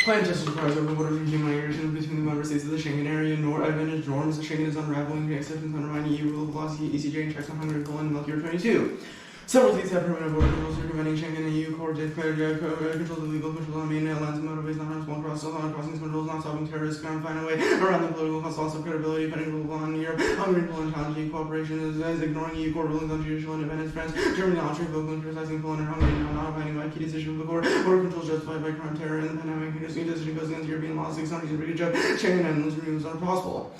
Plan just requires open borders regime migration between the member states of the Schengen area, nor advantage norms. Schengen is unraveling, acceptance undermining EU rule of law, ECJ, checks on Hungary, Poland, and Milk Year 22. Several states have permanent border controls circumventing Schengen and EU court declared controls of legal control on main lands and motorways, not harmful crossing controls, not stopping terrorists, can't find a way around the political cost, loss of credibility, pending rule of law in Europe. Hungary and Poland challenging cooperation is ignoring EU court rulings on judicial independence. France, Germany, Austria, Poland criticizing Poland and Hungary now not abiding by key decision of the court. Border controls justified by crime, terror, and the pandemic. Decision goes against European law. 600 breach of Schengen and removes are possible.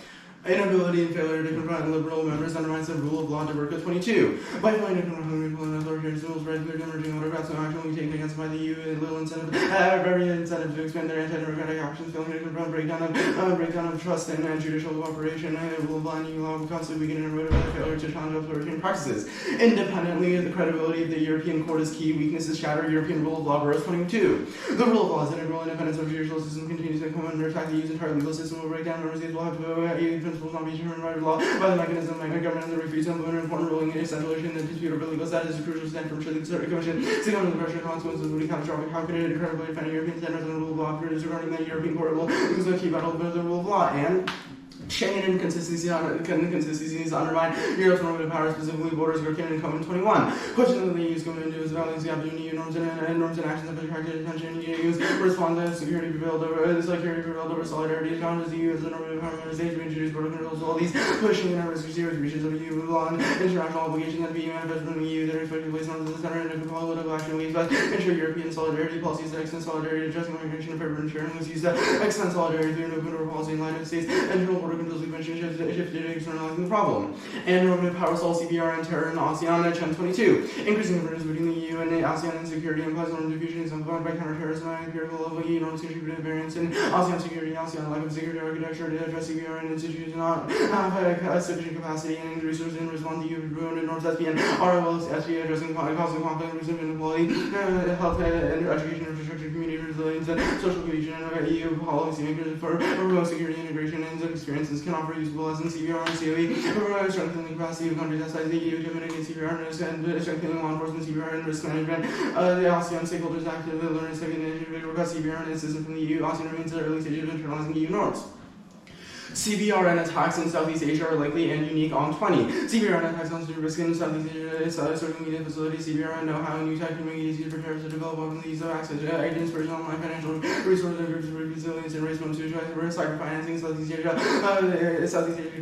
Inability and failure to confront liberal members undermines the rule of law. Article 22. By failing to confront Hungary, Poland, authoritarian rules, right, clear, emerging autocrats, no action will be taken against by the EU. Little incentive, very incentive to expand their anti-democratic actions. Failing to confront breakdown of trust and judicial cooperation. Rule of law and EU law will constantly weaken and erode by the failure to challenge authoritarian practices. Independently, the credibility of the European court is key. Weaknesses shatter European rule of law. Verse 22. The rule of law is integral. Independence of judicial system continues to come under attack. The EU's entire legal system will break down. Member states will have to principles not be determined by law by the mechanism of government that refuse to implement an important ruling in essential issue in the dispute over legal status is a crucial step from the Commission. Seeing under the pressure and consequences would be catastrophic. How could it credibly defend European standards and the rule of law after disregarding the European court will lose the key battle of the rule of law? And Schengen inconsistencies undermine Europe's normative power, specifically borders, European and Common 21. Questioning the EU's commitment to its values, gap between EU norms and actions have attracted attention. EU's response to security prevailed over solidarity. Challenges the EU as a normative power member states to introduce border controls. All these pushing and risk serious breaches of EU law and international obligations that be manifest from the EU that respect place norms at the center and political action we expect ensure European solidarity policies that extend solidarity addressing migration and favor ensuring was used to extend solidarity through an open door policy in line of states and internal border controls convention shifted to externalizing the problem. And normative power solve CBR and terror in ASEAN at Chen 22. Increasing convergence between the EU and ASEAN and security implies normative diffusion exemplified by counterterrorism and empirical level EU norms contributed variance in ASEAN security, ASEAN lack of security architecture to address CBR and institutions do not have sufficient capacity and resources in response to EU ruined norms SPN, ROL, SPA addressing causing conflict, resume inequality, health and education infrastructure, community resilience, and social cohesion, and EU policy makers for remote security integration and experiences can offer useful lessons CBR and COE, strengthening the capacity of countries outside the EU to mitigate CBR and strengthening law enforcement, CBR and risk management. The ASEAN stakeholders actively learn and second initiative request CBR and assistance from the EU. ASEAN remains at the early stages of internalizing EU norms. CBRN attacks in Southeast Asia are likely and unique on 20. CBRN attacks on risk in Southeast Asia, social media facilities, CBRN know-how, and new tech can make it easier for terrorists to develop weapons, use of access to agents for online financial resources and groups of resilience and race to cyber financing Southeast Asia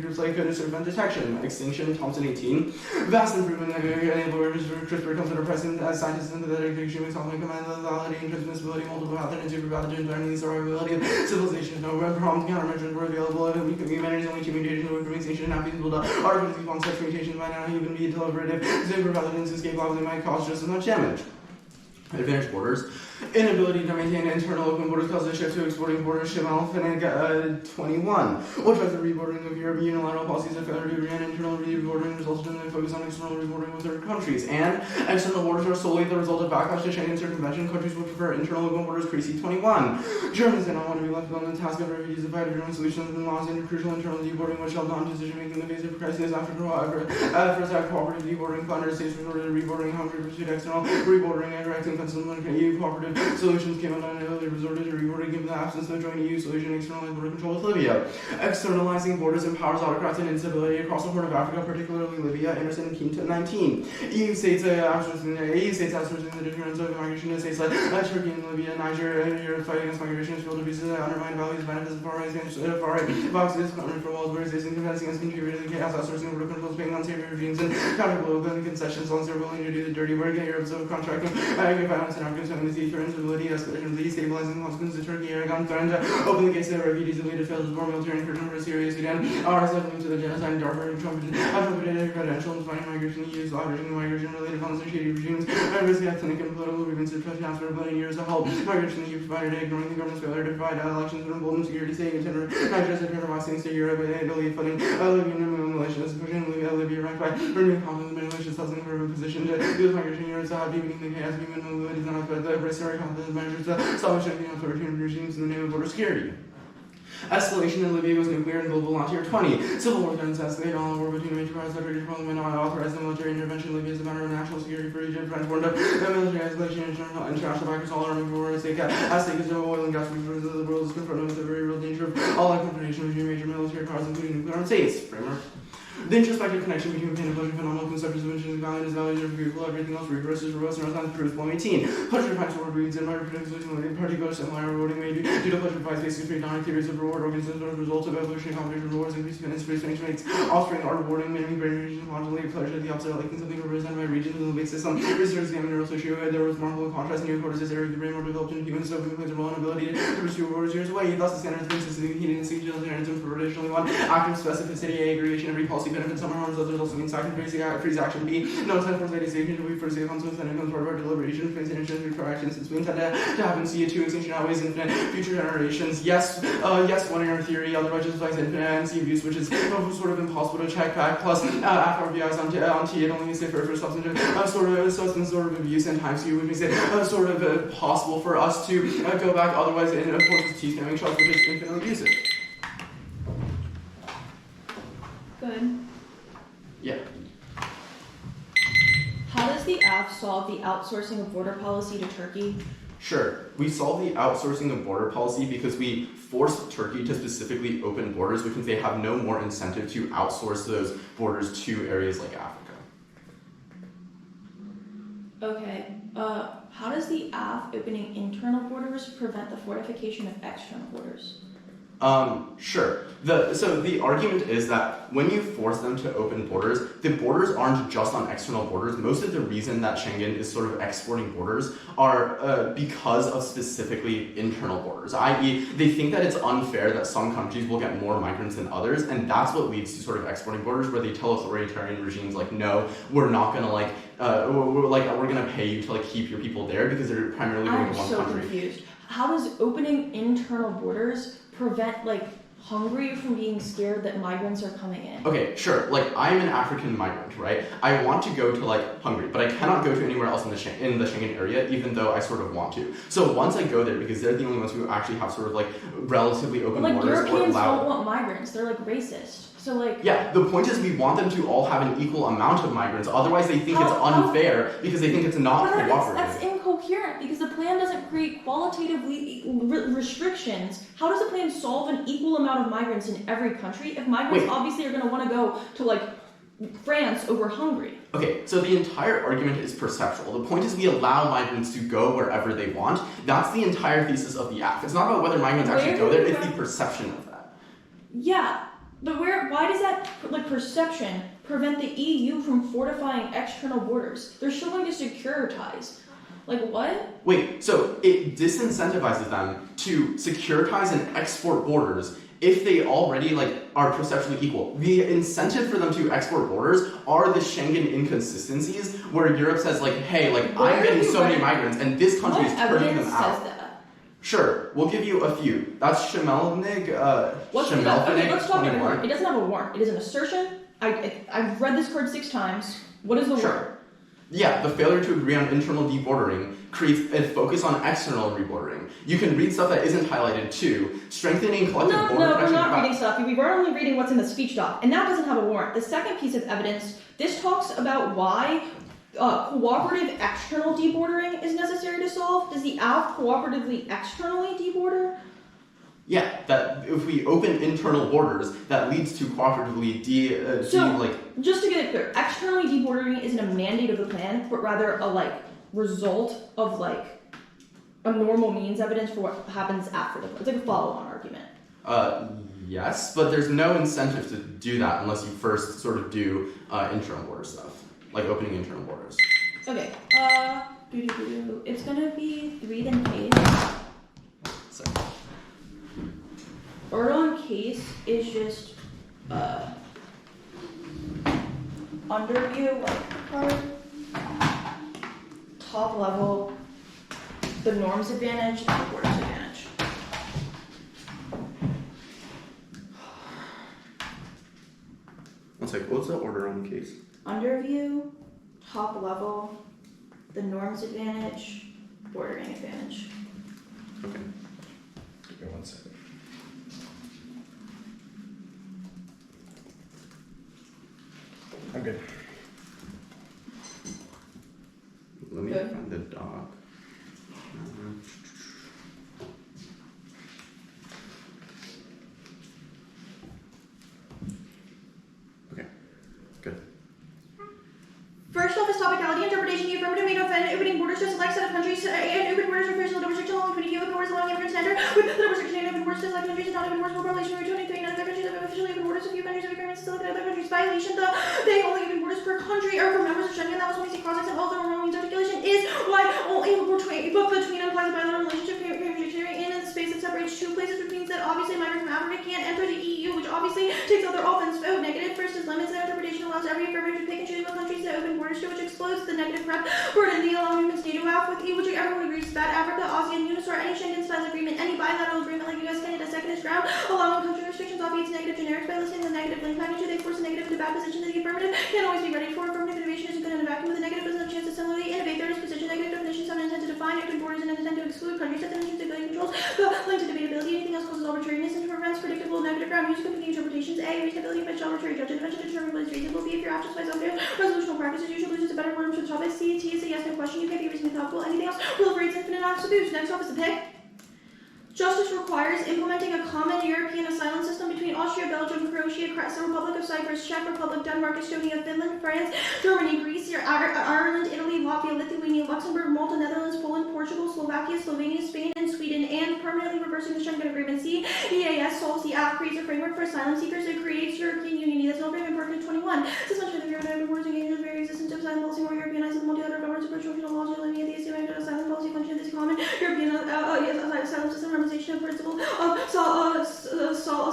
groups like serve detection, extinction, Thompson 18. Vast improvement enable CRISPR comes under precedent as scientists sympathetic to extremely solving command lethality and transmissibility, multiple pathogens, super pathogens, learning the survivability of civilizations, no prompt countermeasures were available. Humanity's only two mutations of information have been able to artificially spawn such mutations by now even be deliberative. Super pathogens escape obviously might cause just as much damage. Advantage borders. Inability to maintain internal open borders causes a shift to exporting borders. Shimal 21. Which was the rebordering of Europe, unilateral policies of failure to agree on internal rebordering resulted in a focus on external rebordering with third countries. And external borders are solely the result of backlash to Schengen circumvention. Countries would prefer internal open borders. Creasy 21. Germans did not want to be left alone in the task of refugees to fight a German solutions and laws into crucial internal deboarding, which held on decision making in the face of crisis after cooperative deboarding. Founder states resorted to rebordering. Hungary pursued external rebordering and directing Pennsylvania EU cooperative solutions came out and they resorted to rewarding given the absence of a joint EU solution externalizing border control with Libya. Externalizing borders empowers autocrats and instability across the Horn of Africa, particularly Libya. Anderson and Keane 19. EU states outsourcing the deterrence of migration to states like Turkey and Libya, Niger, Europe fight against migration, field abuses, undermine values, benefits of far right boxes, clamoring for walls, resisting, convincing us, contributing to the chaos, outsourcing border controls, paying unsavory regimes, and counter-political concessions, once they're willing to do the dirty work, Europe's subcontracting, violence and Afghanistan, instability, escalation, destabilizing consequences of Turkey, Aragon, threatened to open the gates to the refugees and lead to failed more military incursion for Syria, Sudan, RS linked to the genocide in Darfur, trumpeted credentials, fighting migration, EU, leveraging migration-related funds and shady regimes, and risk ethnic and political grievances, trust for a billion years to help migration EU provided, ignoring the government's failure to provide elections and emboldened security, saying intent, not just in terrorizing to Europe, Italy, funding Libyan militias, pushing Libya right by renewing conflict with militias, housing for a position to use migration units to have deepening the chaos, human mobility is not the restoring confidence measures to establish authoritarian regimes in the name of border security. Escalation in Libya goes nuclear and global launch year 20. Civil war threatens to escalate on war between major powers. The British Parliament may not authorize the military intervention in Libya as a matter of national security for Egypt. France warned of military escalation and international backers all arming for war at stake is no oil and gas resources of the world is confronted with the very real danger of all confrontation between major military powers, including nuclear armed states. Framework. The introspective connection between pain and pleasure, phenomenal conceptions of interest, value is valued and beautiful, everything else reverse is robust and response proves poem 18. Pleasure finds word reads and minor predictions, particular similar rewarding may due to pleasure provides basically three dynamic theories of reward organisms as a result of evolutionary combination of rewards, increased fitness, producing traits, offspring are rewarding, many brain regions, modulate pleasure, the opposite, liking something represented by regions in the base system. Researchers examine neurosocial, there was remarkable contrast in neocortex area of the brain more developed in humans, so it plays a role in ability to pursue rewards years away. Thus, the standard of consistency, heating, and utilitarianism for traditionally one, active specificity, A, aggregation, every policy benefits, some harms, others also means second freeze action, B, no time for station to be first day consequence, and it comes part of our deliberation, phase intention, for actions, since we intend to happen, see it two extinction outweighs infinite, future generations, yes, one error theory, otherwise justifies infinite, and C abuse, which is sort of impossible to check back, plus after RBIs on T, it only needs to for substantive, sort of abuse, and times U, which makes it sort of possible for us to go back, otherwise, and of course, it's T scamming shots, which is infinitely abusive. Good. Yeah. How does the AF solve the outsourcing of border policy to Turkey? Sure. We solve the outsourcing of border policy because we force Turkey to specifically open borders, which means they have no more incentive to outsource those borders to areas like Africa. Okay. How does the AF opening internal borders prevent the fortification of external borders? Sure. So the argument is that when you force them to open borders, the borders aren't just on external borders. Most of the reason that Schengen is sort of exporting borders are because of specifically internal borders, i.e. they think that it's unfair that some countries will get more migrants than others, and that's what leads to sort of exporting borders, where they tell authoritarian regimes like, no, we're not gonna we're gonna pay you to keep your people there because they're primarily going to one country. I'm so confused. How does opening internal borders prevent Hungary from being scared that migrants are coming in? Okay, sure. I'm an African migrant, right? I want to go to Hungary, but I cannot go to anywhere else in the Schengen area, even though I sort of want to. So once I go there, because they're the only ones who actually have sort of relatively open borders, Europeans don't want migrants. They're racist. So yeah, the point is we want them to all have an equal amount of migrants. Otherwise, they think it's unfair because they think it's not cooperative. That's incoherent because the plan doesn't create qualitatively restrictions. How does the plan solve an equal amount of migrants in every country if migrants obviously are going to want to go to France over Hungary? Okay, so the entire argument is perceptual. The point is we allow migrants to go wherever they want. That's the entire thesis of the act. It's not about whether migrants actually go there, it's the perception of that. Yeah. But why does that perception prevent the EU from fortifying external borders? They're still going to securitize. What? Wait, so it disincentivizes them to securitize and export borders if they already are perceptually equal. The incentive for them to export borders are the Schengen inconsistencies, where Europe says hey, I'm getting so many migrants and this country is turning them out. Says that? Sure, we'll give you a few. That's Shemelnik. Okay, let's talk about warrant. It doesn't have a warrant. It is an assertion. I've read this card 6 times. What is the warrant? Yeah, the failure to agree on internal debordering creates a focus on external rebordering. You can read stuff that isn't highlighted too. Strengthening collective border protection. No, we're not reading stuff. We were only reading what's in the speech doc, and that doesn't have a warrant. The second piece of evidence, this talks about why cooperative external debordering is necessary to solve. Does the ALF cooperatively externally deborder? Yeah, that if we open internal borders, that leads to cooperatively just to get it clear, externally debordering isn't a mandate of the plan, but rather a result of a normal means evidence for what happens after the plan. It's a follow-on argument. Yes, but there's no incentive to do that unless you first sort of do internal border stuff. Opening internal borders. Okay, it's gonna be 3 then case. So. Order on case is just, underview, top level, the norms advantage, and the borders advantage. One sec, what's the order on case? Underview, top level, the norms advantage, bordering advantage. Okay. Give me 1 second. I'm good. Let me Good. find the doc. Okay, good. First off is topicality interpretation. The affirmative may offend opening borders to a select set of countries and open borders refers to the double restriction allowing 20 open borders allowing immigrants to enter with the double restriction and open borders to select countries and not open borders for population of 23 and other countries that have officially open borders to few countries of agreements to select other countries. Violation they only open borders per country or for members of Schengen. That was when we see crossings and all the normal means articulation is why only between implies a bilateral relationship and in the space that separates two places, which means that obviously migrants from Africa can't enter the EU, which obviously takes other offense vote. Negative first is limits that interpretation allows every affirmative to pick and choose what countries that open borders to, which explodes the negative prep burden. The allowing humans NATO half with which everyone agrees that Africa, ASEAN, UNISOR, any Schengen style agreement, any bilateral agreement like US, Canada, second is ground, allowing country restrictions obviates negative generics by listing the negative link magnitude. They force a negative to bad position that the affirmative can't always be ready for. Affirmative innovation isn't good in a vacuum with a negative doesn't have a chance to similarly innovate. Third is position. Negative definitions have an intent to define open borders and an intent to exclude countries that definitions controls the link to debatability. Anything else causes arbitrariness and prevents predictable negative ground use competing interpretations. A. Reasonability by arbitrary judge. Intervention to determine what is reasonable. B. If your actions by self-care resolutional practices usually loses a better word to the topic. C. T is a yes no question. You can't be reasonably thoughtful. Anything else proliferates infinite acts of abuse. Next off is the pick. Justice requires implementing a common European asylum system between Austria, Belgium, Croatia, the Republic of Cyprus, Czech Republic, Denmark, Estonia, Finland, France, Germany, Greece, Ireland, Italy, Latvia, Lithuania, Luxembourg, Malta, Netherlands, Poland, Portugal, Slovakia, Slovenia, Spain, and Sweden, and permanently reversing the Schengen Agreement. C. EAS solves the app, creates a framework for asylum seekers. It creates European Union. That's no agreement part of 21. Suspension of the European Borders engaged with the very existence of asylum policy, more Europeanized and multilateral governance approach, regional laws, eliminate the issue of asylum policy function of this common European asylum system, harmonization of principle of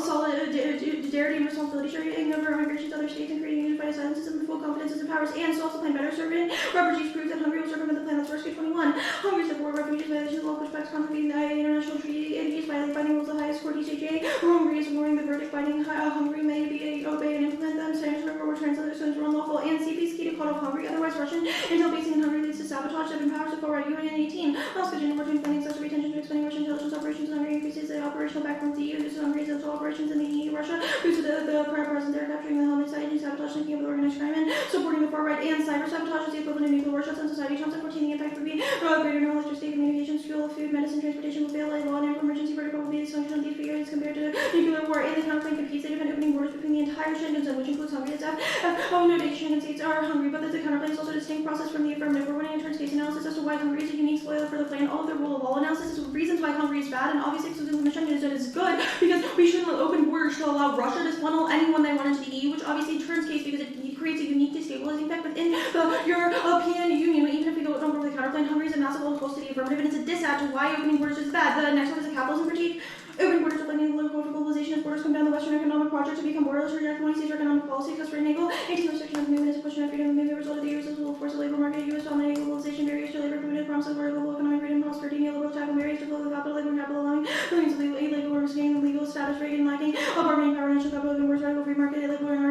solidarity and responsibility, sharing over immigration to other states, and creating a unified asylum system with full competences and powers, and so also plan better serving refugees proves that Hungary will circumvent the plan that's first 21. Hungary support refugees violations of law pushbacks conflicting the international treaties, violating binding rules of the highest court ECJ. Hungary is ignoring the verdict, binding Hungary may be obey and implement them, standards for or translated so are unlawful, and CP's key to cut off Hungary, otherwise Russian intel basing in Hungary leads to sabotage that empowers the far-right UN 18. Also, Virginia working funding accessory attention to expanding Russian intelligence operations in Hungary increases the operational backbone of the EU, uses Hungary's intel operations in the EU, Russia, boosted the presence there, capturing the helmet side, and sabotage linking up with organized crime, and supporting the far-right and cyber sabotage is the equivalent of nuclear warshots on society. Thompson 14, the impact would be greater no electricity, communications, fuel, food, medicine, transportation will fail, like law and emergency protocol will be dysfunctional in these figures compared to nuclear war, and the counterplan competes. They defend opening borders between the entire Schengen zone, which includes Hungary. Its no Schengen states are Hungary, but the counterplan is also a distinct process from the affirmative. We're running a turns case analysis as to why Hungary is a unique spoiler for the plan. All of the rule of law analysis is reasons why Hungary is bad, and obviously exclusive of Schengen is good because we shouldn't open borders to allow Russia to funnel anyone they want into the EU, which obviously turns case because it creates a unique destabilizing effect within the European Union. Even if we don't go over the counterplan, Hungary is a massive close to the affirmative, and it's a diss to why opening borders is bad. The next one is a capitalism critique. Open borders reflecting political globalization as borders come down the Western economic project to become borderless, reject money, seizure economic policy, because for Nagel, 18 restriction of movement is a question of freedom of movement, result of the irresistible force of labor market, U.S. dominated globalization, barriers to labor, primitive promise of global economic freedom, prosperity, neoliberal tackle, barriers to global capital, labor capital allowing millions of illegal workers gaining legal status, Reagan lacking, bargaining power, national capital, open borders, radical free market, illegal and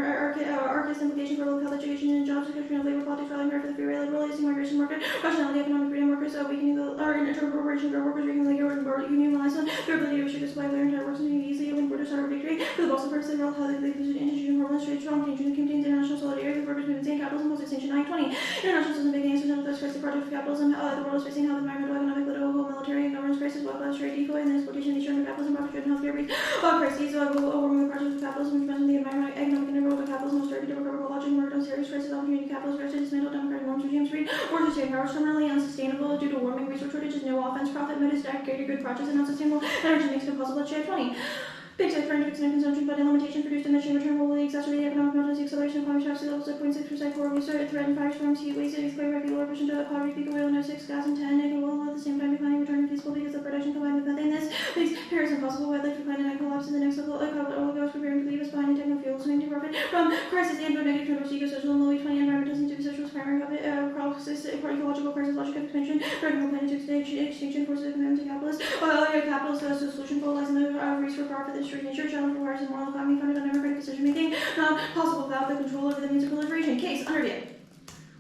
archist implications for local health, education, and jobs, discussion of labor politics, rallying for the free rate, liberalizing migration market, rationality, economic freedom, workers, weakening the internal corporation, workers, reaking the union license, their ability to restrict display their entire works and easily open borders are a victory for the Boston purpose of how they use institution hormones, trade strong, changing contains international solidarity with workers, movements, and capitalism, post extinction 920. International system making a social crisis, the project of capitalism, the world is facing health, environmental, economic, political, military, and governance crisis, wildlife, trade, decoy, and the exploitation of the of capitalism, profit-driven healthcare rates, crises, global warming, the project of capitalism, which the environment, economic, and environmental capitalism, austerity, democratic, logic, murder, serious crisis, opportunity, capitalist, crisis, dismantle, democratic norms, regimes, free, or sustained powers, terminally unsustainable due to warming, resource shortages, no offense, profit, motives, greater good projects, and unsustainable energy makes it impossible to share 20. Big tech current fixing consumption, but in limitation produced in the chain return will exacerbate the economic meltdown, acceleration of climate change, sea levels at 0.6% core, we started threatened firestorms, heat waves, cities, clear, regular, pushing to poverty, peak of oil, no 6, gas, and 10, and oil at the same time declining, returning peaceful because of production combined with methane. This makes Paris impossible, wildlife decline, and collapse in the next level, oil goes preparing to leave us behind in techno fuels, swing to profit from crisis and or negative trend towards ecosocial and low 20 environment doesn't do social primary crisis, ecological crisis, logic of expansion, dragging the planet to extinction, forces of commitment to capitalists, capitalist as a solution for lies in the race for profit, the street nature, challenge for and moral economy founded on democratic decision making, not possible without the control over the means of proliferation. Case underview.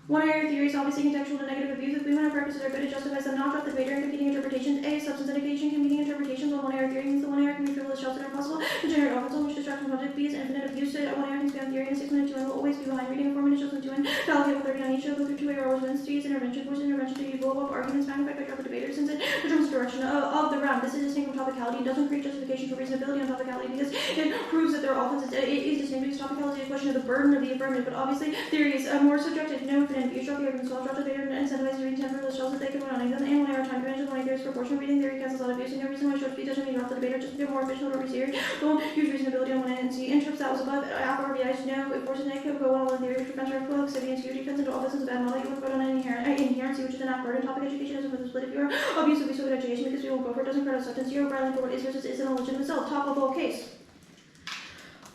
One area theory is obviously contextual to negative abuse. If we want our practices are good, it justifies them not drop the greater and competing interpretations. A. Substance indication competing interpretations on one area theory means the one area can be frivolous, just and impossible to generate offense on which distraction project. B is infinite abuse. One area can exam theory in a 6-minute 2 will always be behind reading a 4-minute chosen 2 to allocate with 30 on each. Go through 2 hours wins, 3 is intervention, force intervention to blow up arguments magnified by sharper debaters since it determines the direction of the round. This is distinct from topicality and doesn't create justification for reasonability on topicality because it proves that their offense is distinct because topicality is a question of the burden of the affirmative, but obviously theory is more subjective. No infinite view structure arguments will drop the debater and incentivize to read 10 for the shells that they can run on them and when I time advantage of when theory is proportional reading theory cancels out abuse and no reason why short speed doesn't mean drop the debater just to get more efficient or serious. Don't use reasonability on one end and see interrupts that was above after RBIs no it forces negative go on theory which prevents reflexivity and security turns into offense bad model you would vote on an inherency which is an burden topic education doesn't put the split if you are abuse will be so good education because we won't go for it doesn't credit substance zero violent for what is versus isn't a legitimate self top level case.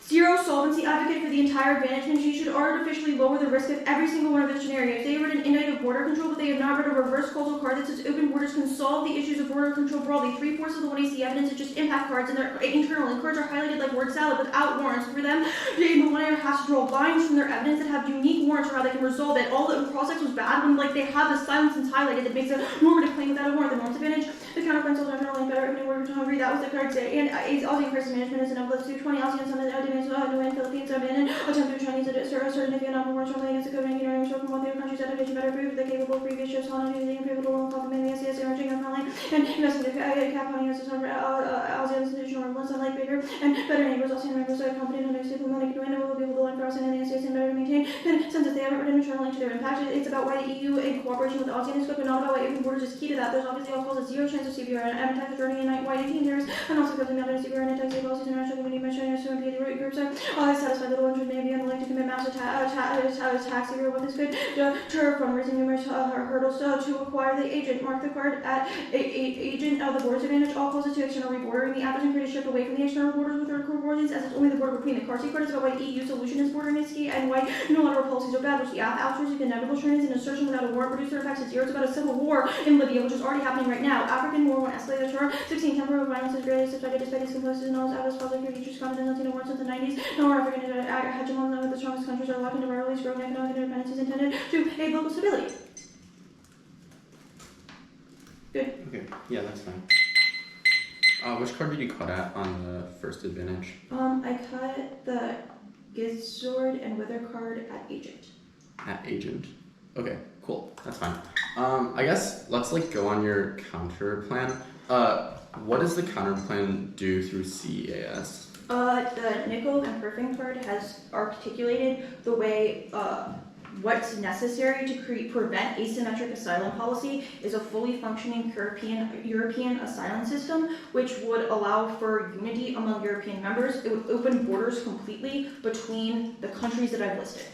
Zero solvency advocate for the entire advantagement. She should artificially lower the risk of every single one of the scenarios. They have read an indictment of border control, but they have not read a reverse causal card that says open borders can solve the issues of border control broadly. 3/4 of the 1AC evidence is just impact cards, and their internal and cards are highlighted like word salad without warrants. For them, the one has to draw lines from their evidence that have unique warrants for how they can resolve it. All the process was bad when like they have the silence highlighted that makes a normative claim without a warrant. The norms advantage, the counterplan solves generally better opening border to Hungary. That was the card today. And Aussie crisis management is an uplift to 20 ASEAN summit demands Newman Philippines abandoned attempt to Chinese certificate of warrants from against the code ranking earnings from one their countries adaptation better proof the capable previous ships on using favorable world complement the SES emerging and friendly and investing the cap on US over ASEAN institutional influence unlike bigger and better neighbors ASEAN members are confident and stable money can win will be able to learn for ASEAN and the SES and better to maintain and since they haven't written internally to their impact it's about why the EU in cooperation with ASEAN is good but not about why open borders is key to that. There's obviously all calls a zero chance of CBR and attack the journey in white 18 years and also because the amount of CBR and anti policies international community mentioned so the root groups are satisfied little interest maybe and like to commit massive tax zero what is good deter from raising numerous hurdles to acquire the agent. Mark the card at agent of the border's advantage. All causes to external rebordering. The applicant create a shift away from the external borders with their core borders as it's only the border between the car seat card is about why the EU solution is bordering is key and why unilateral policies are bad, which the app outsourcing the inevitable trends and assertion without a war producer effects at zero. It's about a civil war in Libya, which is already happening right now. African war won't escalate the terror. 16 temporary violence is rarely subjected despite its complexity and all its outlaws public futures confidence Latino war since the 90s. No more African hegemons of the strongest countries are locked into rallies, growing economic independence is intended to aid local stability. Good. Okay, yeah, that's fine. Which card did you cut at on the first advantage? I cut the Gizzord and Wither card at agent. At agent. Okay, cool. That's fine. I guess let's like go on your counter plan. What does the counter plan do through CEAS? The nickel and perfing card has articulated the way what's necessary to prevent asymmetric asylum policy is a fully functioning European asylum system, which would allow for unity among European members. It would open borders completely between the countries that I've listed.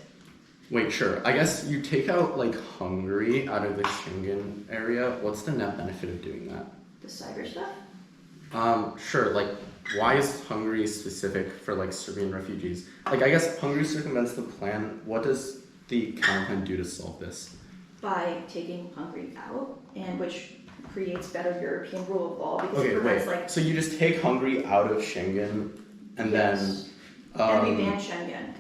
Wait, sure. I guess you take out like Hungary out of the Schengen area. What's the net benefit of doing that? The cyber stuff? Sure. Like, why is Hungary specific for like Serbian refugees? Like, I guess Hungary circumvents the plan. What does the counterplan do to solve this? By taking Hungary out, and which creates better European rule of law because okay, it prevents like. So you just take Hungary out of Schengen, and yes. then. And we ban Schengen.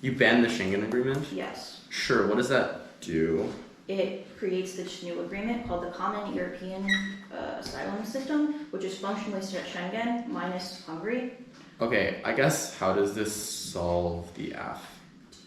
You ban the Schengen agreement? Yes. Sure. What does that do? It creates this new agreement called the Common European Asylum System, which is functionally Schengen minus Hungary. Okay, I guess how does this solve the AF?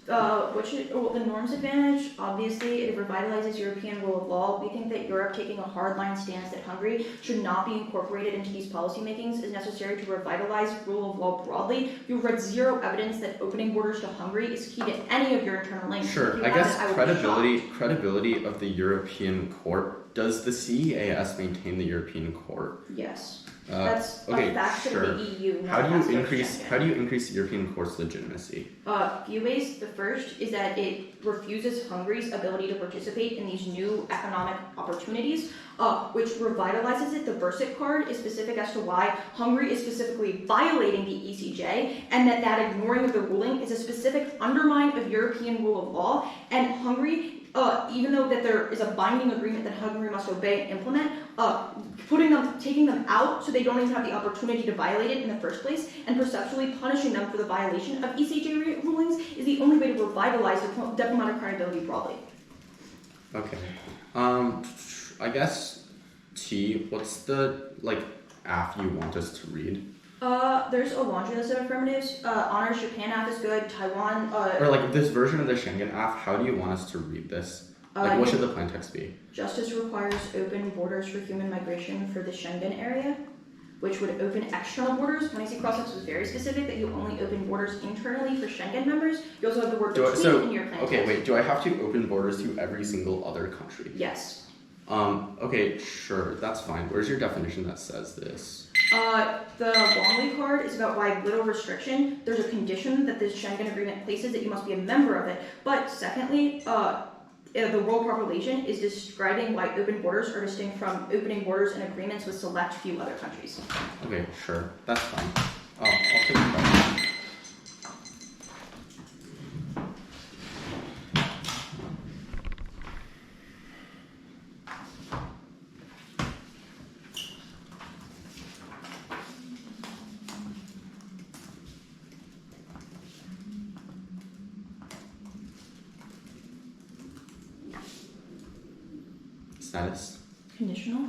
The norms advantage, obviously, it revitalizes European rule of law. We think that Europe taking a hardline stance that Hungary should not be incorporated into these policy makings is necessary to revitalize rule of law broadly. You've read zero evidence that opening borders to Hungary is key to any of your internal links. Sure, I guess credibility of the European court. Does the CEAS maintain the European court? Yes. That's a fact sure. of the EU. How do you increase the European court's legitimacy? Few ways. The first is that it refuses Hungary's ability to participate in these new economic opportunities, which revitalizes it. The Bursic card is specific as to why Hungary is specifically violating the ECJ, and that ignoring of the ruling is a specific undermine of European rule of law. And Hungary, even though that there is a binding agreement that Hungary must obey and implement, taking them out so they don't even have the opportunity to violate it in the first place, and perceptually punishing them for the violation of ECJ rulings is the only way to revitalize diplomatic credibility broadly. Okay. I guess T, what's the AF you want us to read? There's a laundry list of affirmatives. Honors Japan app is good. Taiwan. Or like this version of the Schengen app, how do you want us to read this? Like, what should the plain text be? Justice requires open borders for human migration for the Schengen area, which would open external borders. When I say cross-text was very specific that you only open borders internally for Schengen members. You also have the word between in your plain text. Okay, wait. Do I have to open borders to every single other country? Yes. Okay, sure. That's fine. Where's your definition that says this? The Longley card is about why little restriction. There's a condition that this Schengen agreement places that you must be a member of it. But secondly, the World Population is describing why open borders are distinct from opening borders and agreements with select few other countries. Okay, sure. That's fine. I'll take that. Status. Conditional.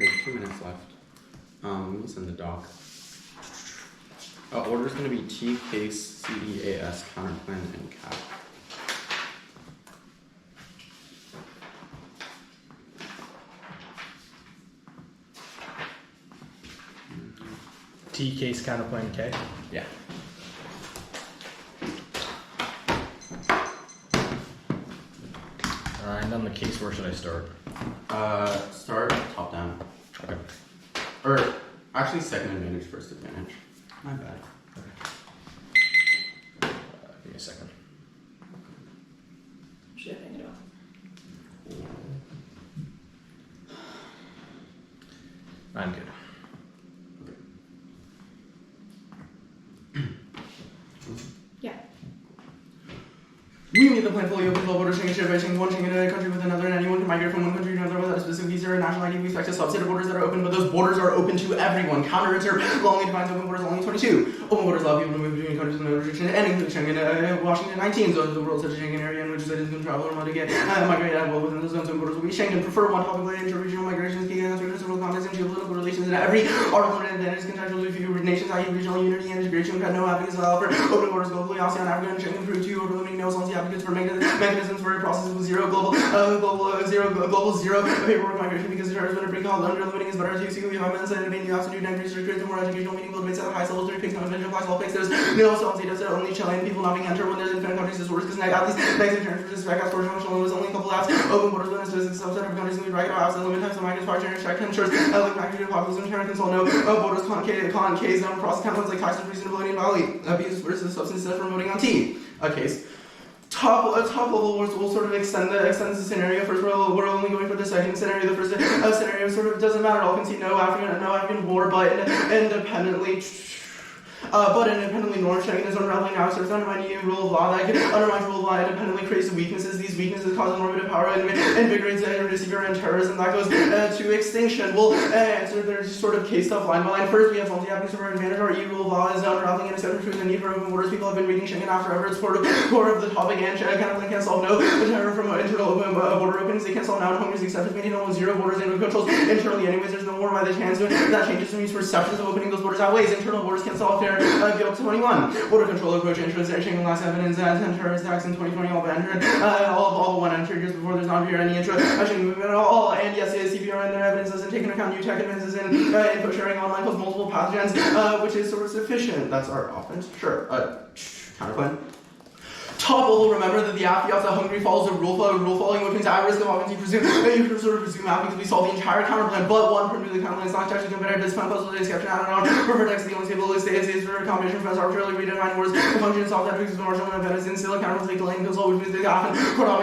Okay, 2 minutes left. Let me send the doc. Order's gonna be T case CEAS counterplan and cap. T case counterplan K. Yeah. And on the case, where should I start? Start top down. Okay. Or actually, second advantage, first advantage. My bad. Give me a second. Should I think it up? I'm good. Yeah. We meet the plan fully open global border Schengen shared by Schengen one Schengen a country with another, and anyone can migrate from one country to another without a specific visa or national ID. We expect a subset of borders that are open, but those borders are open to everyone. Counter-inter, Longley defines open borders only 22. Open borders allow people to move between countries with no restriction, and include Schengen. Washington 19 zones of the world, such as Schengen area, in which citizens can travel or allowed to get migrate at will within the zones of borders will be Schengen. Prefer one topic related to regional migrations, key answers, civil conflicts, and geopolitical relations. And every article and advantage is contextual to few nations, i.e. regional unity and integration. We've had no advocates allow for open borders globally, ASEAN, Africa, and Schengen through 2 over limiting no solvency advocates for mechanisms for processes with zero global zero paperwork migration because the charter is going to bring all under limiting is better to see who we have and debate new absolute and research creates more educational meaningful debates at the highest levels. 3 picks, non applies all picks. There's no solvency does it only Chilean people not being entered when there's infinite countries disorders because at least negative transfers is back as functional was only a couple apps. Open borders limits to a subset of countries include bracket apps and limit times of migrants, fire generation, check ensures like migratory populism, China console no borders case down process templates like taxes, reasonability, and value. Abuse versus substance for voting on T. A case. Top level we'll sort of extend the scenario. First, we're only going for the second scenario. The first scenario sort of doesn't matter. All can see no African war, but independently. North Schengen is unraveling now, so it's undermining rule of law. That undermines rule of law independently creates weaknesses. These weaknesses cause normative power and invigorates receiver and terrorism. That goes to extinction. We'll answer their sort of case stuff line by line. First, we have solvency advocates for advantage. Our rule of law is unraveling and accepting truth and need for open borders. People have been reading Schengen after ever. It's core of the topic, and Counterplan can't solve no terror from internal open border openings. They can't solve now. Hungary's acceptance meaning almost zero borders and controls internally. Anyways, there's no more by the chance that changes from these perceptions of opening those borders outweighs internal borders can't solve fair. Guilt 21. Border control approach interest Schengen last evidence and terrorist attacks in 2020 all entered all one entered years before there's not here any interest Schengen movement at all. And yes, CPR and their evidence doesn't take into account new tech advances in info sharing online plus multiple pathogens, which is sort of sufficient. That's our offense. Sure. Counterplan. Top level, remember that the after Hungary follows a rule following, which means at risk of offense, you can sort of presume out because we solve the entire counterplan, but one permitted the counterplan is not actually compared to this fun puzzle description. I don't know. For text, the only stable is for a combination of arbitrarily redefined words. The function solved that because the marginal event is in still counterplan take the lane console, which means they often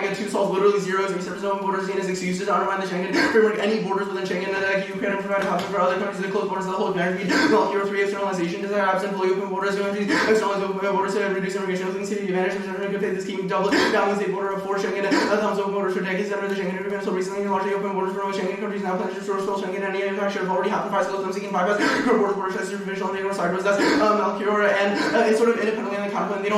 get 2 solves literally zeros. Researchers open borders seen as excuses to undermine the Schengen framework. Any borders within Schengen that you can provide a housing for other countries that close borders to the whole guaranteed. Well, Euro 3 externalization is absent fully open borders. Externalize open borders to reduce immigration. Links to the advantage of good faith. This scheme double down the state border of 4 Schengen thumbs open borders for decades under the Schengen agreement. So recently, largely open borders for Schengen countries now pledged to restore Schengen. Any impact should have already happened. 5 schools, them seeking 5 border checks, superficial, and they go sideways. That's Melchior and it's sort of independently on the counterplan. They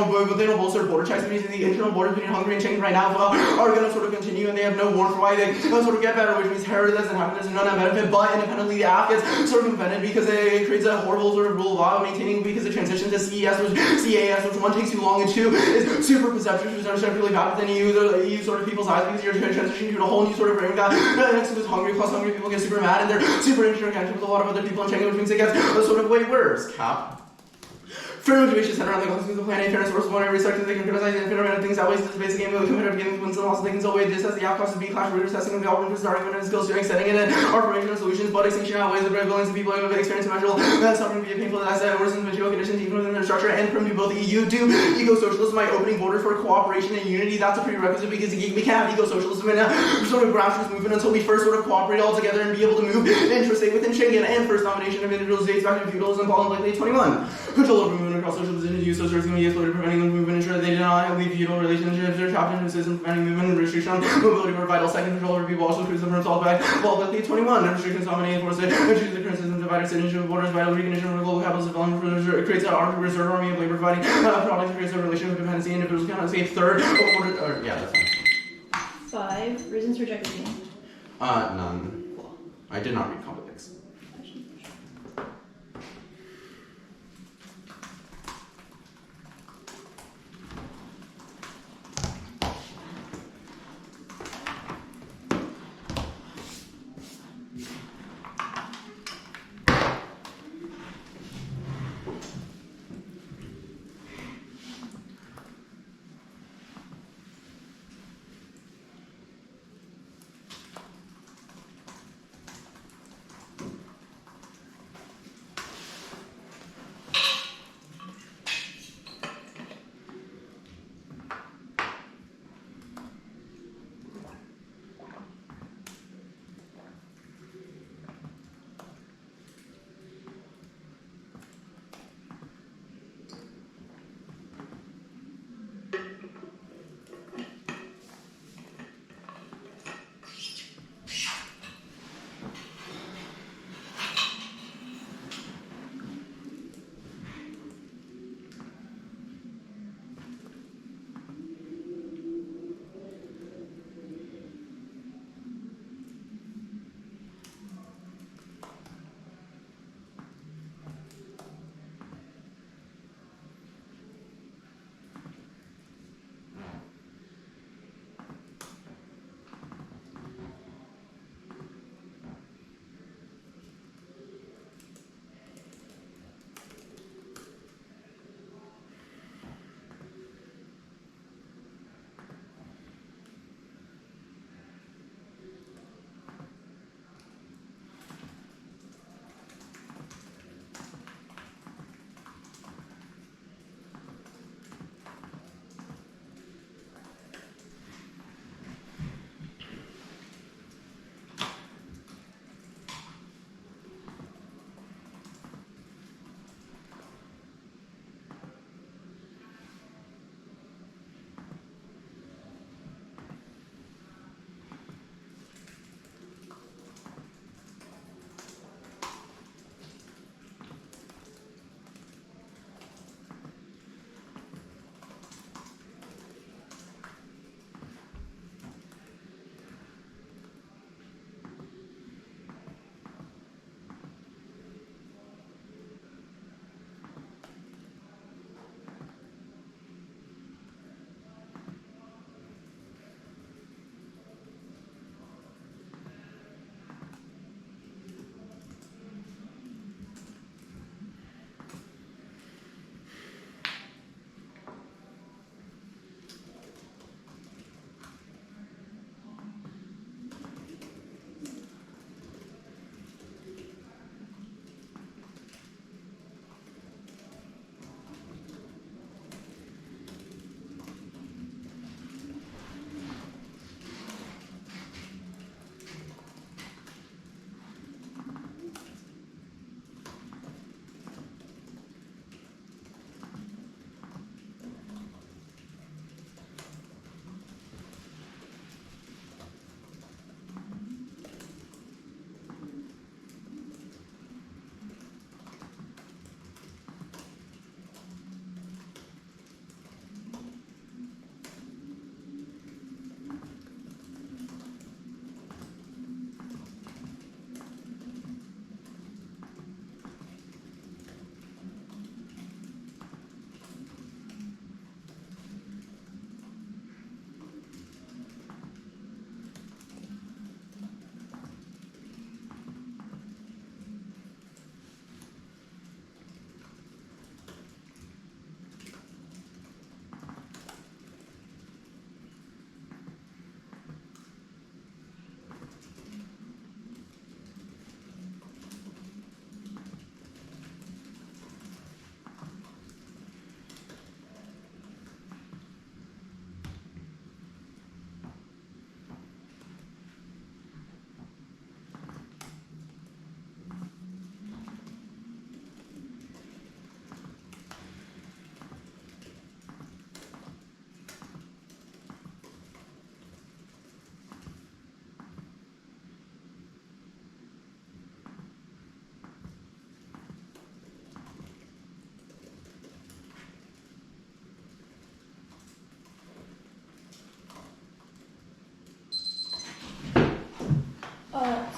don't bolster border checks because the internal borders between Hungary and Schengen right now are going to sort of continue, and they have no warrant for why they sort of get better, which means terror doesn't happen. There's none of benefit, but independently the app gets sort of invented because it creates a horrible sort of rule of law maintaining because the transition to CAS, which one takes too long, and 2 is super perception, which is understandably really bad. But then you sort of people's eyes because you're transitioning to a whole new sort of frame. Next to Hungary, plus Hungry people get super mad and they're super interconnected with a lot of other people in Schengen, which means it gets sort of way worse. Cap. Fair motivation center around the consequences of plan A, fairness, source of one, every sector they can criticize the infinite amount of things that ways this basic game of the competitive game wins and losses they can still weigh this as the outcomes of B clash readers testing of the algorithm for starting and skills doing setting in it or formation of solutions, but extinction outweighs the brave billions of people who have experienced immeasurable suffering via painful disaster and worsened material conditions even within their structure and primitive both the EU do eco-socialism by opening borders for cooperation and unity. That's a prerequisite because we can't have eco-socialism in a sort of grassroots movement until we first sort of cooperate all together and be able to move intrastate within Schengen and first domination of individual states back to feudalism following like late 21. Control over movement across social positions use social going to be exploited, preventing the movement, ensure that they do not leave feudal relationships or trapped into a system, preventing movement and restriction on mobility were vital. Second, control over people also includes the firm solved by late 21. Restrictions dominate force it, which is the current system divided citizenship of borders, vital recognition of global capitalist development, creates an armed reserve army of labor providing products, creates a relation of dependency, individuals cannot escape. Third, yeah, that's fine. 5 reasons for rejecting me. None. I did not read complex.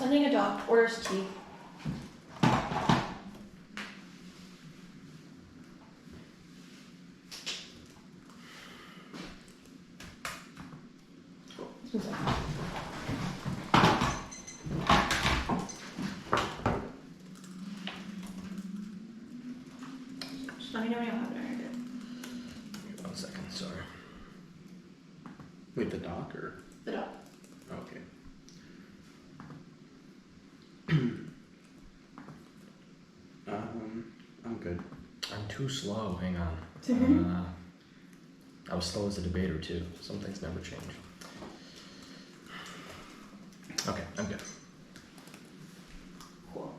Sending a doc. Orders T. Just 1 second. Just let me know when you'll have it. Alright, good. Give me 1 second, sorry. Wait, the doc or? The doc. Okay. I'm good. I'm too slow, hang on. I was slow as a debater too. Some things never change. Okay, I'm good. Cool.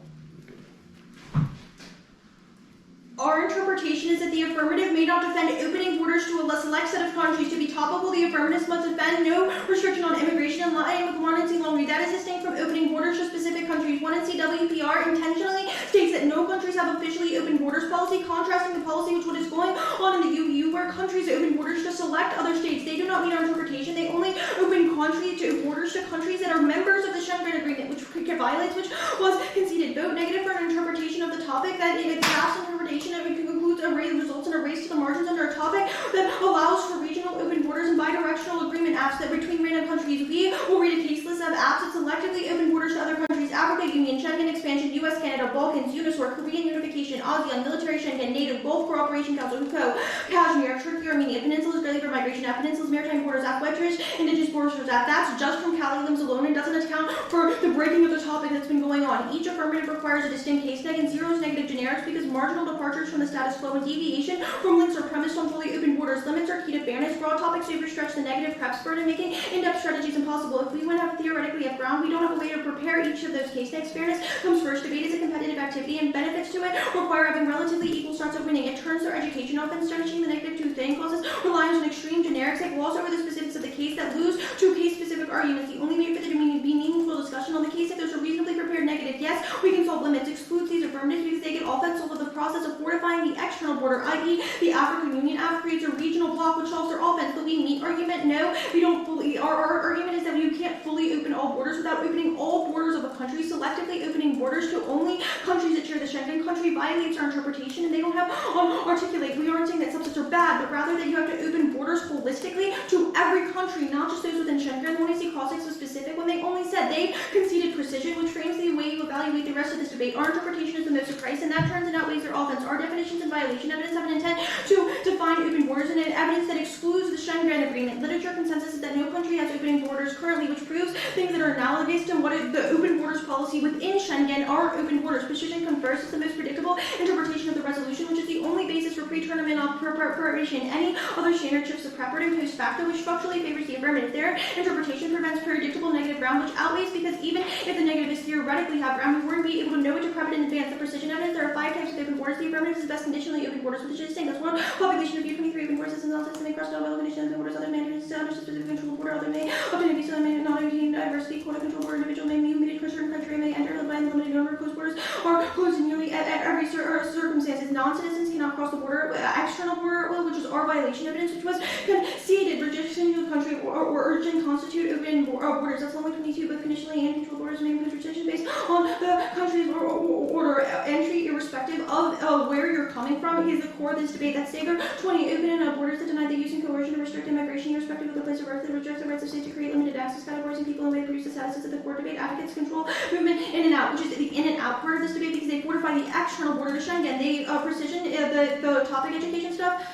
Our interpretation is that the affirmative may not defend opening borders to a less select set of countries. To be topical, the affirmative must defend no restriction on immigration in line with 1 NC long read. That is distinct from opening borders to specific countries. 1 NCWPR intentionally states that no countries have officially open borders policy, contrasting the policy with what is going on in the UU, where countries open borders to select other states. They do not meet our interpretation. They only open borders to countries that are members of the Schengen Agreement, which violates which was conceded. Vote negative for an interpretation of the topic that in its vast interpretation it concludes results in a race to the margins under a topic that allows for regional open borders and bidirectional agreement apps that between random countries. We will read a case list of apps that selectively open borders to other countries: Africa Union, Schengen expansion, US, Canada, Balkans, Uniswar, Korean unification, ASEAN, military Schengen, NATO, Gulf Cooperation Council, UCO, Kashmir, Turkey, Armenia, Peninsula Israeli for migration app, Peninsula's maritime borders app, Wedgers, Indigenous borders app. That's just from Cali limbs alone and doesn't account for the breaking of the topic that's been going on. Each affirmative requires a distinct case neg and zeros negative generics because marginal departures from the status quo and deviation from links are premised on fully open borders. Limits are key to fairness. Broad topics overstretch the negative preps burden, making in-depth strategies impossible. If we would have theoretically have ground, we don't have a way to prepare each of those case negs. Fairness comes first. Debate is a competitive activity, and benefits to it require having relatively equal starts of winning. It turns their education off and establishing the negative two thing causes reliance on extreme generics that gloss over the specifics of the case that lose to case-specific arguments. The only way for there to be meaningful discussion on the case if there's a reasonably prepared negative. Yes, we can solve limits. Excludes these affirmatives because they get offensive with the process of fortifying the external border, i.e. the African Union app creates a regional bloc which solves their offense. But we meet argument, no, we don't fully. Our argument is that you can't fully open all borders without opening all borders of a country. Selectively opening borders to only countries that share the Schengen country violates our interpretation, and they don't have articulate. We aren't saying that subsets are bad, but rather that you have to open borders holistically to every country, not just those within Schengen. When I say cross-ex was specific, when they only said they conceded precision, which frames the way you evaluate the rest of this debate. Our interpretation is the most of Christ, and that turns and outweighs their offense. Our definitions and violation evidence have an intent to define open borders, and an evidence that excludes the Schengen Agreement. Literature consensus is that no country has opening borders currently, which proves things that are analogous to what the open borders policy within Schengen are open borders. Precision confers is the most predictable interpretation of the resolution, which is the only basis for pre-tournament preparation. Any other standard shifts the prepared and post facto, which structurally favors the affirmative. Their interpretation prevents predictable negative ground, which outweighs because even if the negative is theoretically have ground, we wouldn't be able to know it to prep it in advance. The precision evidence, there are 5 types of open borders. The affirmative is best conditionally open borders, which is distinct. That's one population of U23 open borders systems, non-systemic cross-down by conditions, open borders, other management established a specific control border, other may obtain a visa, may not obtain diversity, quota control border, individual may be limited to a certain country, may enter by the limited number of closed borders are closed in nearly at every circumstances. Non-citizens cannot cross the border. External border, which is our violation evidence, which was conceded, rejection to the country or urgent constitute open borders. That's only 22, both conditionally and control borders may impose restriction based on the country's order. Entry, irrespective of where you're coming from, is the core of this debate. That's Sager 20, open and borders that deny the use and coercion of restricted migration, irrespective of the place of birth, that reject the rights of states to create limited access categories and people and way to produce the statuses of the core debate. Advocates control movement in and out, which is the in and out part of this debate because they fortify the external border to Schengen. They precision the topic education stuff.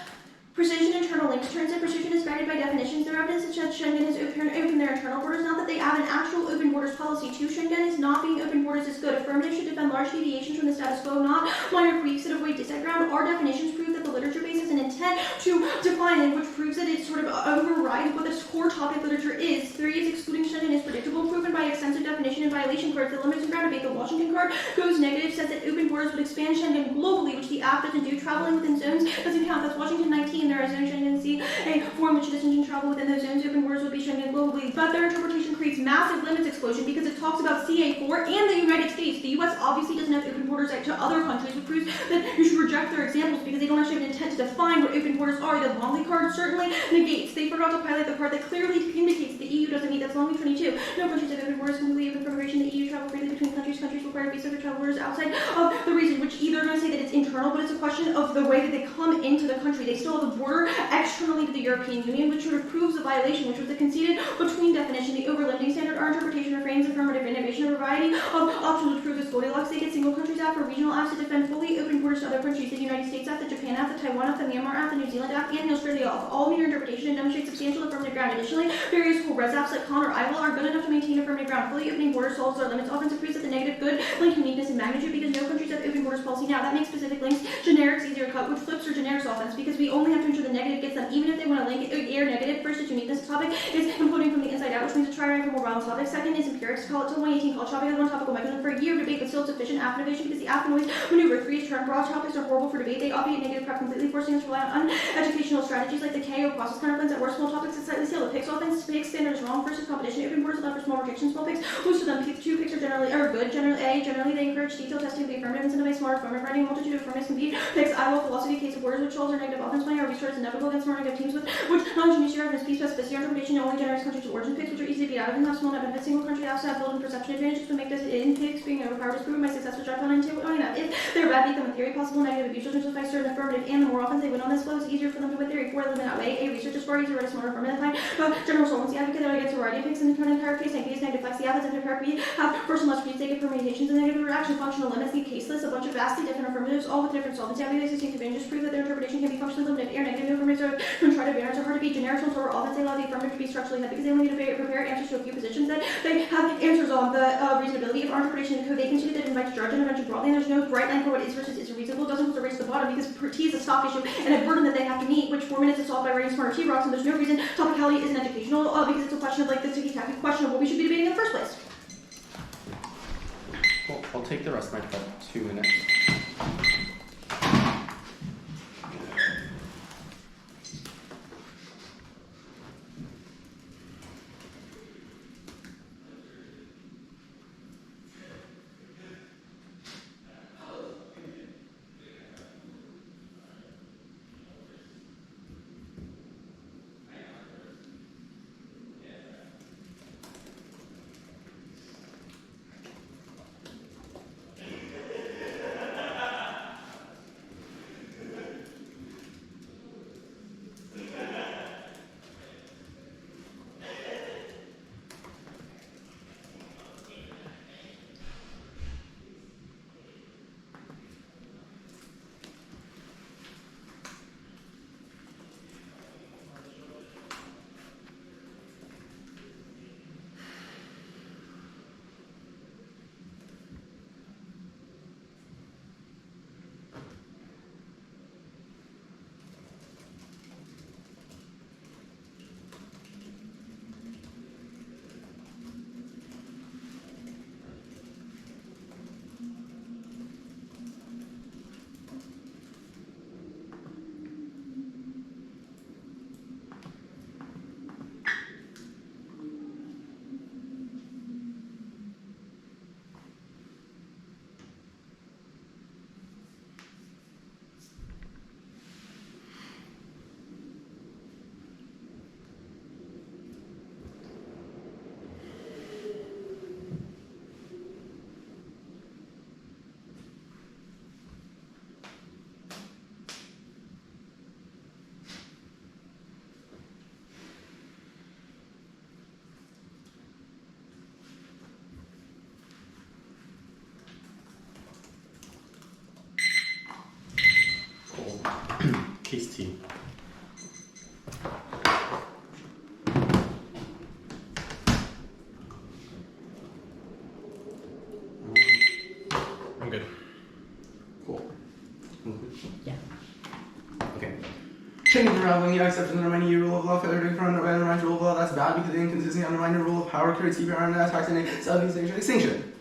Precision internal links. Turns out precision is guided by definitions. Their evidence that Schengen has opened their internal borders, not that they have an actual open borders policy. 2, Schengen is not being open borders is good. Affirmative should defend large deviations from the status quo, not minor tweaks that avoid disground. Our definitions prove that the literature base has an intent to define it, which proves that it sort of overrides what the core topic literature is. 3 is excluding Schengen is predictable, proven by extensive definition and violation cards. The limits of ground debate. The Washington card goes negative, says that open borders would expand Schengen globally, which the app doesn't do. Traveling within zones doesn't count. That's Washington 19. There are zones Schengen see a form which doesn't travel within those zones. Open borders would be Schengen globally. But their interpretation creates massive limits explosion because it talks about CA4 and the United States. The US obviously doesn't have open borders to other countries, which proves that you should reject their examples because they don't actually have an intent to define what open borders are. The Longley card certainly negates. They forgot to highlight the part that clearly indicates the EU doesn't meet. That's Longley 22. No countries have open borders completely open for immigration. The EU travel freely require visa for travelers outside of the region, which either are going to say that it's internal, but it's a question of the way that they come into the country. They still have a border externally to the European Union, which sort of proves a violation, which was the conceded between definition, the over-limiting standard, our interpretation refrains affirmative innovation, a variety of options which prove this Goldilocks. They get Single Countries Act for regional acts to defend fully open borders to other countries, the United States Act, the Japan Act, the Taiwan Act, the Myanmar Act, the New Zealand Act, and the Australia Act. All meet your interpretation and demonstrate substantial affirmative ground. Additionally, various cool res apps like Con or IWIL are good enough to maintain affirmative ground. Fully opening borders solves their limits, often proves that the negative good link uniqueness and magnitude because no countries have open borders policy now. That makes specific links generics easier to cut, which flips or generics offense because we only have to ensure the negative gets them, even if they want to link air negative. First is uniqueness topic is imploding from the inside out, which means a try for more balanced topic. Second is empirics. Call it till 2018. College topic has one topical mechanism for a year of debate, but still sufficient app innovation because the app can always maneuver. Three is term. Broad topics are horrible for debate. They obviate negative prep completely, forcing us to rely on uneducational strategies like the KO process counterplans that work small topics and slightly seal. The picks offense picks standard is wrong. First is competition. Open borders allow for small rejection. Small picks most of them. Two picks are generally good. Generally they encourage detailed testing of the affirmative and incentivize smart affirmative writing. A multitude of affirmatives can be picks. IWIL philosophy case of borders which solves are negative offense playing are resources inevitable against smart negative teams with which non-Tunisia reference speed specificity interpretation only generates countries to origin picks which are easy to beat out of and have small net benefit. Single country has to have built-in perception advantages to make this in picks being overpowered is proven by successful drive on into enough. If they're bad, beat them in theory. Possible negative abuse will justify certain affirmative and the more often they win on this flow, it's easier for them to win theory. 4 live in that way. A research is far easier to smarter affirmative find. General solvency advocate that against a variety of picks in the entire case. Negative negative flex the athletes and hierarchy have first and less free take permutations and negative reaction functional limits. The case list a bunch of vastly different affirmatives all with different solvency. Having existing advantages prove that their interpretation can be functionally limited. Air negative affirmatives are contrite advantages are hard to beat. Generics will over offense. They allow the affirmative to be structurally heavy because they only need to prepare answers to a few positions that they have answers on. The reasonability of our interpretation of code they consider that invites judge intervention broadly. And there's no bright line for what is versus is reasonable. It doesn't put the race to the bottom because T is a stock issue and a burden that they have to meet, which 4 minutes is solved by writing smarter T rocks. And there's no reason topicality isn't educational because it's a question of like the ticky-tacky question of what we should be debating in the first place. Well, I'll take the rest of my prep 2 minutes. Case T. I'm good. Cool. Yeah. Okay. Schengen unraveling, yeah, except in the undermining your rule of law, failure to confront or undermine rule of law, that's bad because it inconsistently undermines your rule of power, creates CPR and attacks and Southeast Asian extinction.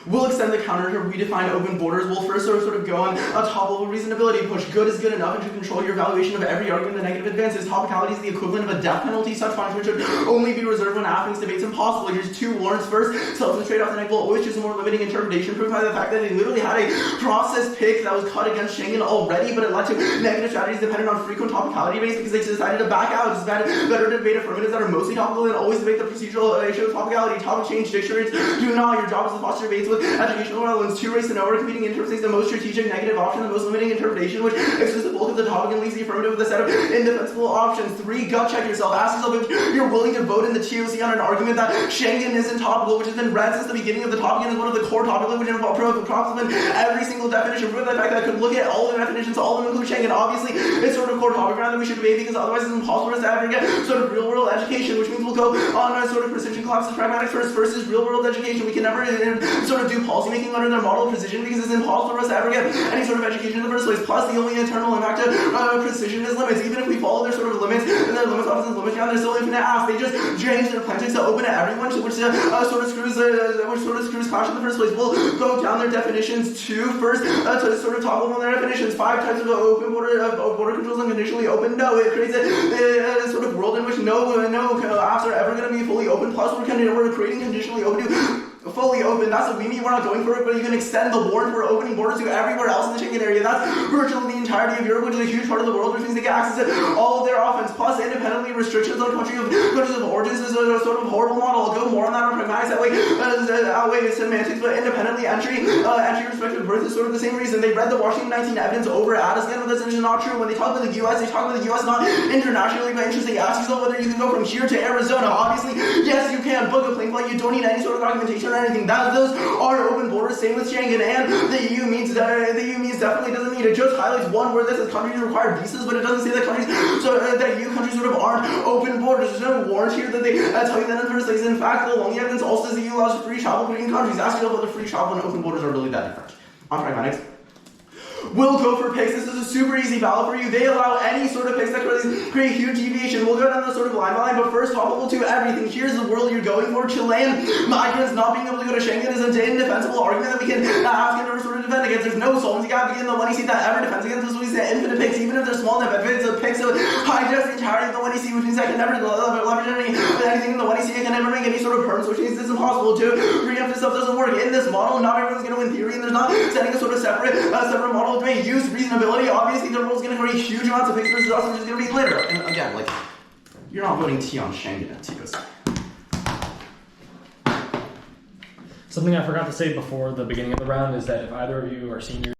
We'll extend the counter to redefine open borders. We'll first sort of go on a top level reasonability push. Good is good enough and to control your evaluation of every argument and negative advances. Topicality is the equivalent of a death penalty. Such punishment should only be reserved when affluence debates impossible. Here's 2 warrants. First, substance trade-off and will always choose a more limiting interpretation proved by the fact that they literally had a process pick that was cut against Schengen already, but it led to negative strategies dependent on frequent topicality debates because they decided to back out. It's better to debate affirmatives that are mostly topical and always debate the procedural issue of topicality. Topic change dictionaries do not. Your job is to foster debates with educational relevance. 2 race to nowhere competing interests takes the most strategic negative option, the most limiting interpretation, which excludes the bulk of the topic and leaves the affirmative with a set of indefensible options. 3, gut check yourself. Ask yourself if you're willing to vote in the TOC on an argument that Schengen isn't topical, which has been read since the beginning of the topic and is one of the core topic language and approximately every single definition. Prove the fact that I could look at all the definitions, all of them include Schengen. Obviously, it's sort of core topic ground that we should debate because otherwise it's impossible for us to ever get sort of real world education, which means we'll go on a sort of precision collapses pragmatics first versus real world education. We can never sort of do policy making under their model of precision because it's impossible for us to ever get any sort of education in the first place. Plus, the only internal impact of precision is limits. Even if we follow their sort of limits and their limits offices limits down, there's still infinite asks. They just change their plantings to open to everyone, which sort of screws clash in the first place. We'll go down their definitions to first to sort of toggle on their definitions. 5 types of open border controls and conditionally open. No, it creates a sort of world in which no apps are ever going to be fully open. Plus, we're creating conditionally open to fully open. That's what we mean. We're not going for it, but you can extend the warrant for opening borders to everywhere else in the Schengen area. That's virtually the entirety of Europe, which is a huge part of the world, which means they get access to all of their offense. Plus, independently restrictions on countries of origins is a sort of horrible model. I'll go more on that on pragmatics. That way semantics, but independently entry respect to birth is sort of the same reason. They read the Washington 19 evidence over at us again, but that's not true. When they talk about the U.S., they talk about the U.S. not internationally, but interesting. Ask yourself whether you can go from here to Arizona. Obviously, yes, you can. Book a plane flight. You don't need any sort of documentation or anything. Those are open borders. Same with Schengen, and the EU means definitely doesn't mean it. Just highlights one word that says countries require visas, but it doesn't say that that EU countries sort of aren't open borders. There's no warrant here that they tell you that in the first place. In fact, the only evidence also says the EU allows free travel between countries. Ask yourself whether free travel and open borders are really that different. On pragmatics. We'll go for picks. This is a super easy ballot for you. They allow any sort of picks that create huge deviation. We'll go down the sort of line by line, but first topical to everything. Here's the world you're going for. Chilean migrants not being able to go to Schengen is an indefensible argument that we can ask and sort of defend against. There's no solvency gap again. The one you see that ever defends against this. We say infinite picks, even if they're small enough. If it's a pick, so hijack the entirety of the one you see, which means I can never leverage anything in the one you see. I can never make any sort of perms, which means it's impossible to preempt this stuff doesn't work. In this model, not everyone's going to win theory, and there's not setting a sort of separate model to make use reasonability. Obviously, the rule's going to create huge amounts of picks versus us, which is going to be later. And again, like, you're not voting T on Schengen at TOC. Something I forgot to say before the beginning of the round is that if either of you are seniors